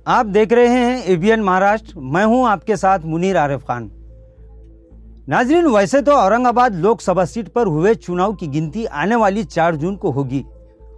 आप देख रहे हैं एबीएन महाराष्ट्र। मैं हूं आपके साथ मुनीर आरिफ खान। नाजरीन, वैसे तो औरंगाबाद लोकसभा सीट पर हुए चुनाव की गिनती आने वाली 4 जून को होगी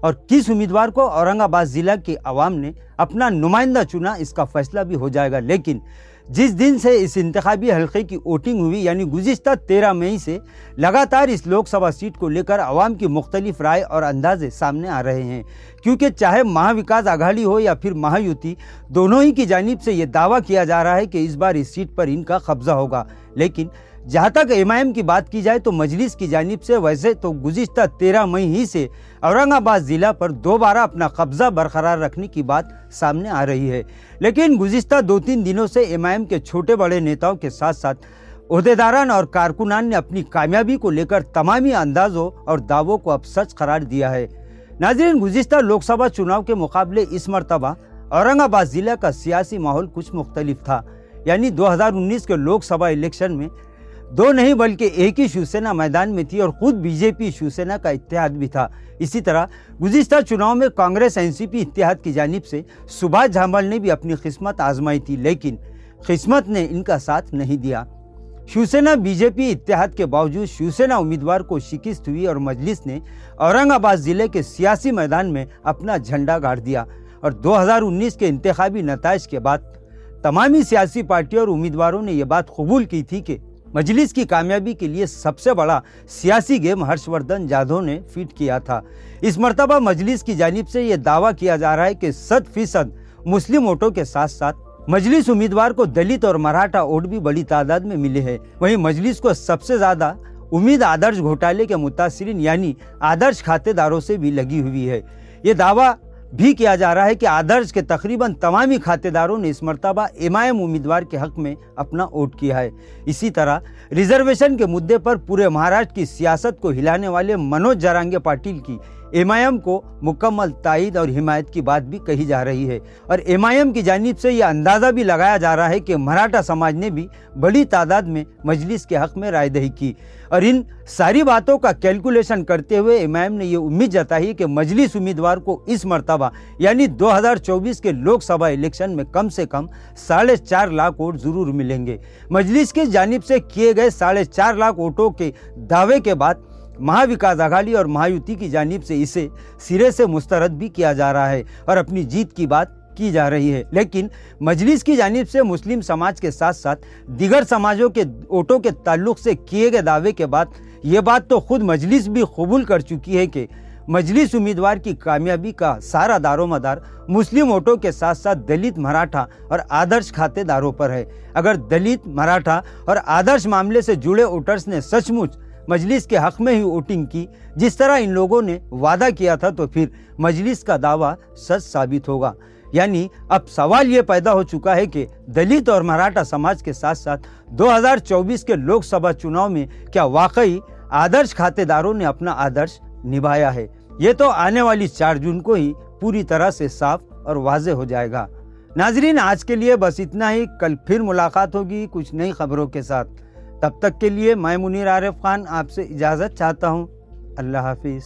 और किस उम्मीदवार को औरंगाबाद जिला के अवाम ने अपना नुमाइंदा चुना इसका फैसला भी हो जाएगा। लेकिन जिस दिन से इस इंतखाबी हल्के की वोटिंग हुई यानी गुज़िश्ता 13 मई से लगातार इस लोकसभा सीट को लेकर अवाम की मुख्तलिफ राय और अंदाजे सामने आ रहे हैं, क्योंकि चाहे महाविकास आघाड़ी हो या फिर महायुति, दोनों ही की जानिब से ये दावा किया जा रहा है कि इस बार इस सीट पर इनका कब्जा होगा। लेकिन जहाँ तक एमआईएम की बात की जाए तो मजलिस की जानिब से वैसे तो गुज़िश्ता 13 मई ही से औरंगाबाद ज़िला पर दोबारा अपना कब्जा बरकरार रखने की बात सामने आ रही है। लेकिन गुज़िश्ता 2-3 दिनों से एमआईएम के छोटे बड़े नेताओं के साथ साथ ओहदेदारान और कारकुनान ने अपनी कामयाबी को लेकर तमामी अंदाजों और दावों को अब सच करार दिया है। नाज़रीन, गुज़िश्ता लोकसभा चुनाव के मुकाबले इस मरतबा औरंगाबाद ज़िला का सियासी माहौल कुछ मुख्तलिफ था। यानी 2019 के लोकसभा इलेक्शन में 2 नहीं बल्कि एक ही शिवसेना मैदान में थी और खुद बीजेपी शिवसेना का इत्तेहाद भी था। इसी तरह गुज़िश्ता चुनाव में कांग्रेस एनसीपी इत्तेहाद की जानिब से सुभाष झामल ने भी अपनी किस्मत आजमाई थी, लेकिन किस्मत ने इनका साथ नहीं दिया। शिवसेना बीजेपी इत्तेहाद के बावजूद शिवसेना उम्मीदवार को शिकस्त हुई और मजलिस ने औरंगाबाद जिले के सियासी मैदान में अपना झंडा गाड़ दिया। और 2019 के इंतखाबी नताइज के बाद तमामी सियासी पार्टियों और उम्मीदवारों ने यह बात कबूल की थी कि मजलिस की कामयाबी के लिए सबसे बड़ा सियासी गेम हर्षवर्धन जाधव ने फिट किया था। इस मरतबा मजलिस की जानिब से यह दावा किया जा रहा है कि 100% मुस्लिम वोटों के साथ साथ मजलिस उम्मीदवार को दलित और मराठा वोट भी बड़ी तादाद में मिले हैं। वहीं मजलिस को सबसे ज्यादा उम्मीद आदर्श घोटाले के मुतासिरीन यानी आदर्श खातेदारों से भी लगी हुई है। ये दावा भी किया जा रहा है कि आदर्श के तकरीबन तमामी खातेदारों ने इस मरतबा एमआईएम उम्मीदवार के हक में अपना वोट किया है। इसी तरह रिजर्वेशन के मुद्दे पर पूरे महाराष्ट्र की सियासत को हिलाने वाले मनोज जरांगे पाटिल की एमआईएम को मुकम्मल तायद और हिमायत की बात भी कही जा रही है। और एमआईएम की जानिब से यह अंदाज़ा भी लगाया जा रहा है कि मराठा समाज ने भी बड़ी तादाद में मजलिस के हक में रायदही की। और इन सारी बातों का कैलकुलेशन करते हुए एमआईएम ने यह उम्मीद जताई कि मजलिस उम्मीदवार को इस मरतबा यानी 2024 के लोकसभा इलेक्शन में कम से कम 4.5 लाख वोट जरूर मिलेंगे। मजलिस की जानिब से किए गए 4.5 लाख वोटों के दावे के बाद महाविकास आघाड़ी और महायुति की जानिब से इसे सिरे से मुस्तरद भी किया जा रहा है और अपनी जीत की बात की जा रही है। लेकिन मजलिस की जानिब से मुस्लिम समाज के साथ साथ दीगर समाजों के वोटों के ताल्लुक से किए गए दावे के बाद ये बात तो खुद मजलिस भी कबूल कर चुकी है कि मजलिस उम्मीदवार की कामयाबी का सारा दारोमदार मुस्लिम वोटों के साथ साथ दलित, मराठा और आदर्श खातेदारों पर है। अगर दलित, मराठा और आदर्श मामले से जुड़े वोटर्स ने सचमुच मजलिस के हक में ही वोटिंग की जिस तरह इन लोगों ने वादा किया था, तो फिर मजलिस का दावा सच साबित होगा। यानी अब सवाल ये पैदा हो चुका है कि दलित और मराठा समाज के साथ साथ 2024 के लोकसभा चुनाव में क्या वाकई आदर्श खातेदारों ने अपना आदर्श निभाया है। ये तो आने वाली 4 जून को ही पूरी तरह से साफ और वाज़े हो जाएगा। नाजरीन, आज के लिए बस इतना ही। कल फिर मुलाकात होगी कुछ नई खबरों के साथ। तब तक के लिए मैं मुनीर आरिफ खान आपसे इजाज़त चाहता हूँ। अल्लाह हाफिज़।